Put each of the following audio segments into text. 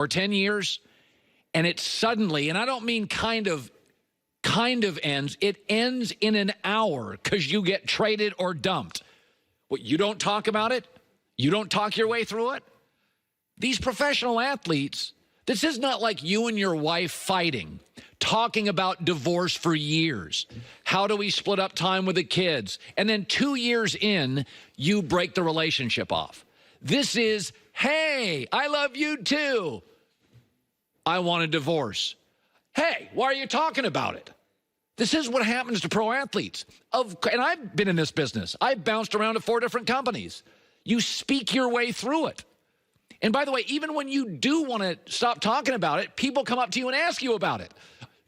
or 10 years, and it suddenly, and I don't mean kind of ends, it ends in an hour because you get traded or dumped. What, you don't talk about it? You don't talk your way through it? These professional athletes, this is not like you and your wife fighting, talking about divorce for years. How do we split up time with the kids? And then 2 years in, you break the relationship off. This is, hey, I love you too. I want a divorce. Hey, why are you talking about it? This is what happens to pro athletes. And I've been in this business. I've bounced around to 4 different companies. You speak your way through it. And by the way, even when you do want to stop talking about it, people come up to you and ask you about it.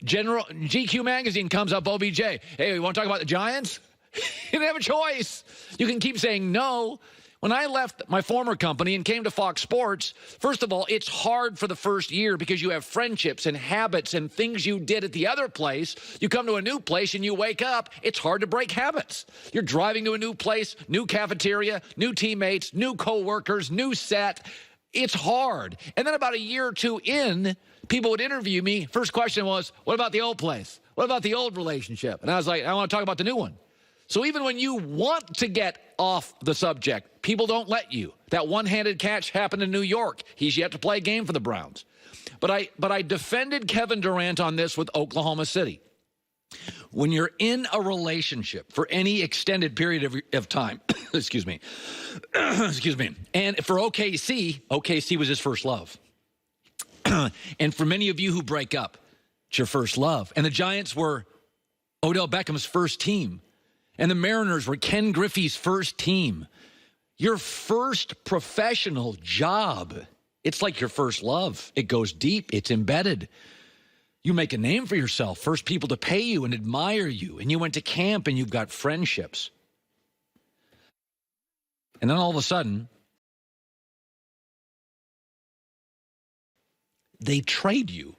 GQ magazine comes up, OBJ. Hey, you want to talk about the Giants? You didn't have a choice. You can keep saying no. When I left my former company and came to Fox Sports, first of all, it's hard for the first year because you have friendships and habits and things you did at the other place. You come to a new place and you wake up, it's hard to break habits. You're driving to a new place, new cafeteria, new teammates, new coworkers, new set. It's hard. And then about a year or two in, people would interview me. First question was, what about the old place? What about the old relationship? And I was like, I want to talk about the new one. So even when you want to get off the subject, people don't let you. That one-handed catch happened in New York. He's yet to play a game for the Browns. But I defended Kevin Durant on this with Oklahoma City. When you're in a relationship for any extended period of time, excuse me, and for OKC was his first love. And for many of you who break up, it's your first love. And the Giants were Odell Beckham's first team. And the Mariners were Ken Griffey's first team. Your first professional job, it's like your first love. It goes deep. It's embedded. You make a name for yourself. First people to pay you and admire you. And you went to camp and you've got friendships. And then all of a sudden, they trade you.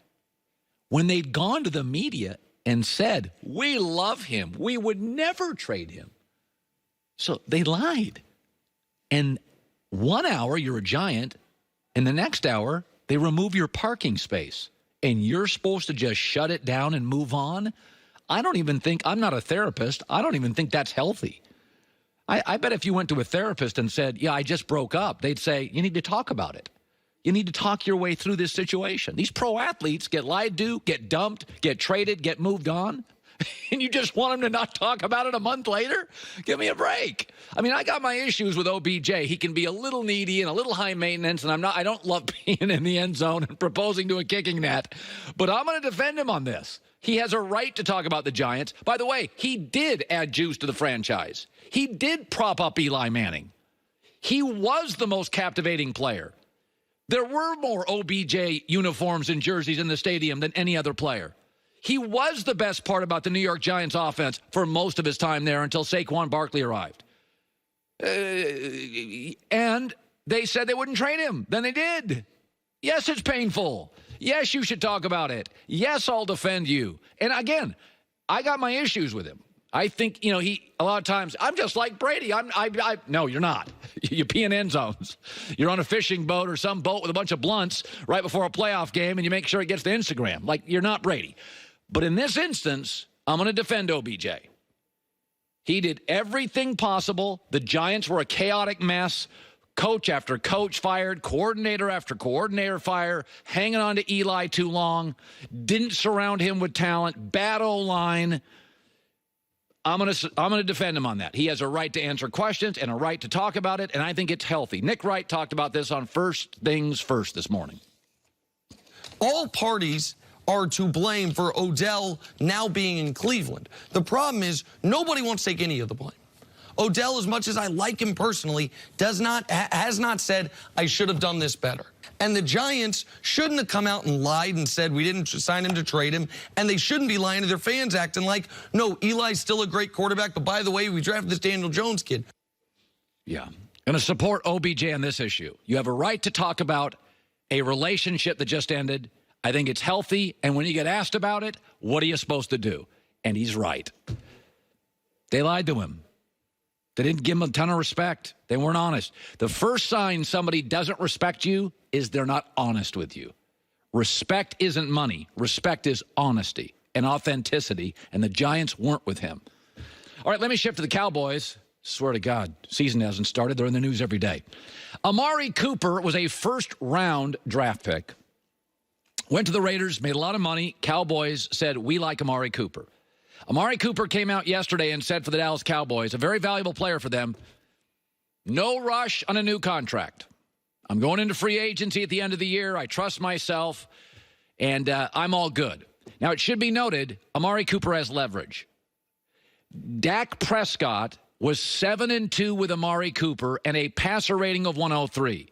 When they'd gone to the media and said, we love him, we would never trade him. So they lied. And 1 hour, you're a Giant, and the next hour, they remove your parking space, and you're supposed to just shut it down and move on? I'm not a therapist, I don't even think that's healthy. I bet if you went to a therapist and said, yeah, I just broke up, they'd say, you need to talk about it. You need to talk your way through this situation. These pro athletes get lied to, get dumped, get traded, get moved on, and you just want them to not talk about it a month later? Give me a break. I mean, I got my issues with OBJ. He can be a little needy and a little high maintenance, and I don't love being in the end zone and proposing to a kicking net, but I'm going to defend him on this. He has a right to talk about the Giants. By the way, he did add juice to the franchise. He did prop up Eli Manning. He was the most captivating player. There were more OBJ uniforms and jerseys in the stadium than any other player. He was the best part about the New York Giants offense for most of his time there until Saquon Barkley arrived. And they said they wouldn't trade him. Then they did. Yes, it's painful. Yes, you should talk about it. Yes, I'll defend you. And again, I got my issues with him. I think, a lot of times, I'm just like Brady. No, you're not. You pee in end zones. You're on a fishing boat or some boat with a bunch of blunts right before a playoff game, and you make sure it gets to Instagram. Like, you're not Brady. But in this instance, I'm going to defend OBJ. He did everything possible. The Giants were a chaotic mess. Coach after coach fired, coordinator after coordinator fired, hanging on to Eli too long, didn't surround him with talent, bad O-line. I'm going to defend him on that. He has a right to answer questions and a right to talk about it, and I think it's healthy. Nick Wright talked about this on First Things First this morning. All parties are to blame for Odell now being in Cleveland. The problem is nobody wants to take any of the blame. Odell, as much as I like him personally, has not said, I should have done this better. And the Giants shouldn't have come out and lied and said we didn't sign him to trade him. And they shouldn't be lying to their fans acting like, no, Eli's still a great quarterback, but by the way, we drafted this Daniel Jones kid. Yeah. Going to support OBJ on this issue. You have a right to talk about a relationship that just ended. I think it's healthy. And when you get asked about it, what are you supposed to do? And he's right. They lied to him. They didn't give him a ton of respect. They weren't honest. The first sign somebody doesn't respect you is they're not honest with you. Respect isn't money. Respect is honesty and authenticity, and the Giants weren't with him. All right, let me shift to the Cowboys. Swear to God, season hasn't started. They're in the news every day. Amari Cooper was a first-round draft pick. Went to the Raiders, made a lot of money. Cowboys said, we like Amari Cooper. Amari Cooper came out yesterday and said for the Dallas Cowboys, a very valuable player for them, no rush on a new contract. I'm going into free agency at the end of the year. I trust myself, and I'm all good. Now, it should be noted, Amari Cooper has leverage. Dak Prescott was 7-2 with Amari Cooper and a passer rating of 103.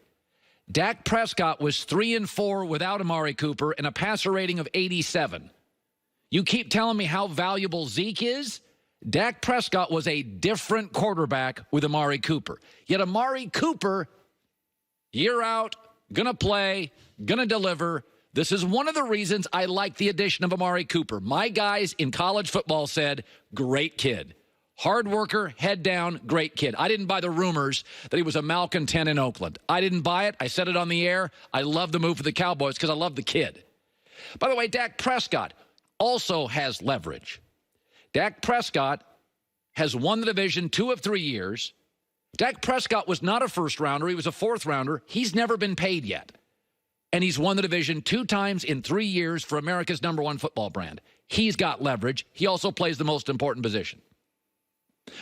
Dak Prescott was 3-4 without Amari Cooper and a passer rating of 87. You keep telling me how valuable Zeke is? Dak Prescott was a different quarterback with Amari Cooper. Yet Amari Cooper, year out, gonna play, gonna deliver. This is one of the reasons I like the addition of Amari Cooper. My guys in college football said, great kid. Hard worker, head down, great kid. I didn't buy the rumors that he was a malcontent in Oakland. I didn't buy it. I said it on the air. I love the move for the Cowboys because I love the kid. By the way, Dak Prescott also has leverage. Dak Prescott has won the division 2 of 3 years. Dak Prescott was not a first-rounder. He was a fourth-rounder. He's never been paid yet. And he's won the division 2 times in 3 years for America's #1 football brand. He's got leverage. He also plays the most important position.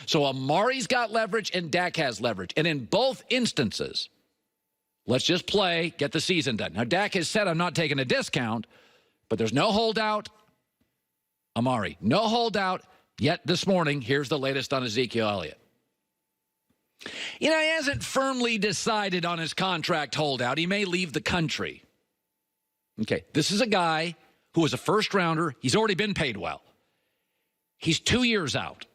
So Amari's got leverage and Dak has leverage. And in both instances, let's just play, get the season done. Now, Dak has said, I'm not taking a discount, but there's no holdout. Amari, no holdout. Yet this morning, here's the latest on Ezekiel Elliott. You know, he hasn't firmly decided on his contract holdout. He may leave the country. Okay, this is a guy who was a first-rounder. He's already been paid well. He's 2 years out.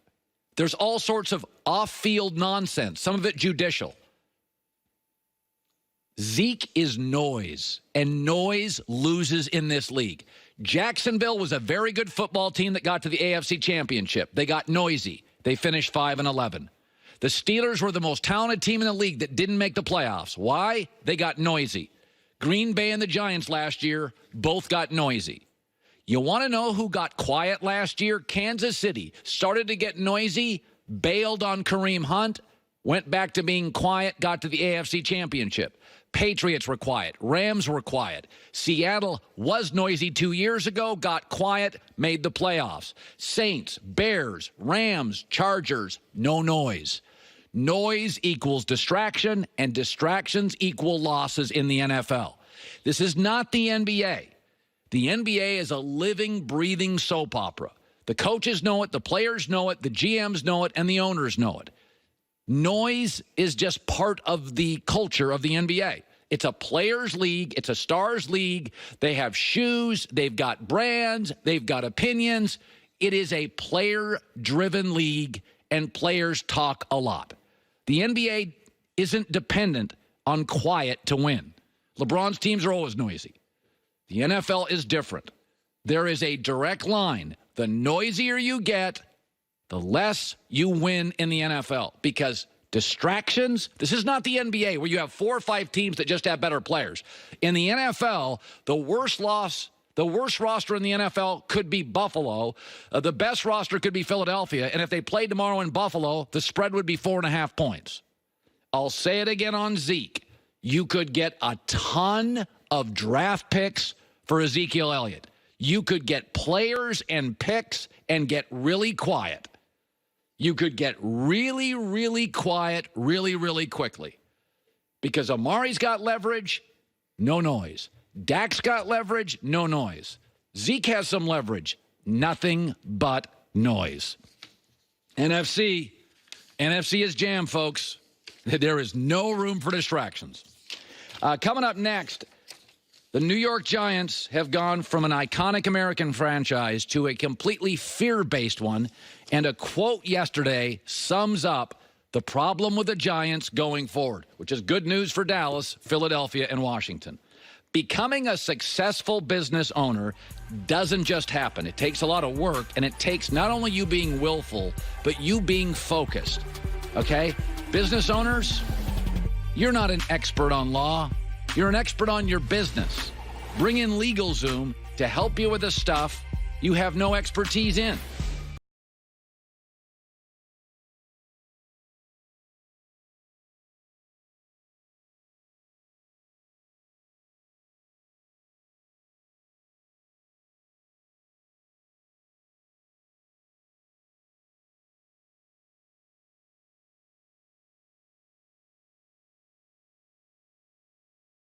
There's all sorts of off-field nonsense, some of it judicial. Zeke is noise, and noise loses in this league. Jacksonville was a very good football team that got to the AFC Championship. They got noisy. They finished 5-11. The Steelers were the most talented team in the league that didn't make the playoffs. Why? They got noisy. Green Bay and the Giants last year both got noisy. You want to know who got quiet last year? Kansas City started to get noisy, bailed on Kareem Hunt, went back to being quiet, got to the AFC Championship. Patriots were quiet. Rams were quiet. Seattle was noisy 2 years ago, got quiet, made the playoffs. Saints, Bears, Rams, Chargers, no noise. Noise equals distraction, and distractions equal losses in the NFL. This is not the NBA. The NBA is a living, breathing soap opera. The coaches know it, the players know it, the GMs know it, and the owners know it. Noise is just part of the culture of the NBA. It's a players' league. It's a stars' league. They have shoes. They've got brands. They've got opinions. It is a player-driven league, and players talk a lot. The NBA isn't dependent on quiet to win. LeBron's teams are always noisy. The NFL is different. There is a direct line. The noisier you get, the less you win in the NFL, because distractions, this is not the NBA where you have 4 or 5 teams that just have better players. In the NFL, the worst roster in the NFL could be Buffalo. The best roster could be Philadelphia. And if they played tomorrow in Buffalo, the spread would be 4.5 points. I'll say it again on Zeke. You could get a ton of draft picks for Ezekiel Elliott. You could get players and picks and get really quiet. You could get really, really quiet really, really quickly. Because Amari's got leverage, no noise. Dak's got leverage, no noise. Zeke has some leverage, nothing but noise. NFC is jam, folks. There is no room for distractions. Coming up next, the New York Giants have gone from an iconic American franchise to a completely fear-based one, and a quote yesterday sums up the problem with the Giants going forward, which is good news for Dallas, Philadelphia, and Washington. Becoming a successful business owner doesn't just happen. It takes a lot of work, and it takes not only you being willful, but you being focused, okay? Business owners, you're not an expert on law. You're an expert on your business. Bring in LegalZoom to help you with the stuff you have no expertise in.